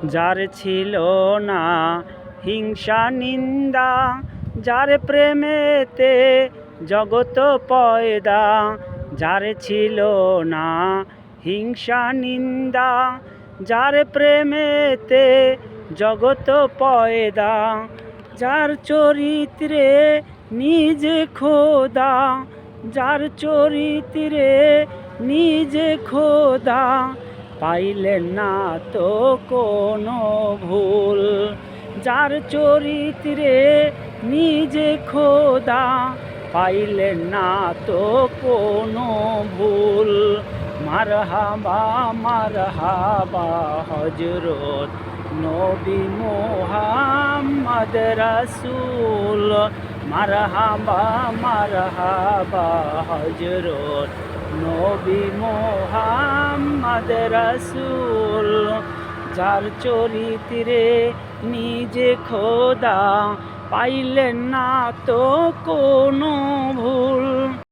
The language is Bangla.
যার ছিল না হিংসা নিন্দা, যার প্রেমেতে জগত পয়দা। যার ছিল না হিংসা নিন্দা, যার প্রেমেতে জগত পয়দা। যার চরিত্রে নিজে খোদা, যার চরিত্রে নিজে খোদা, পাইলেন না তো কোনো ভুল। যার চরিত্রে নিজে খোদা, পাইলেন না তো কোনো ভুল। মারহাবা মারহাবা হযরত নবী মুহাম্মদ রাসূল। মারহাবা মারহাবা হযরত নবী মুহাম্মদ রাসূল। যার চরিত্রে নিজে খোদা, পাইলেন না তো কোনো ভুল।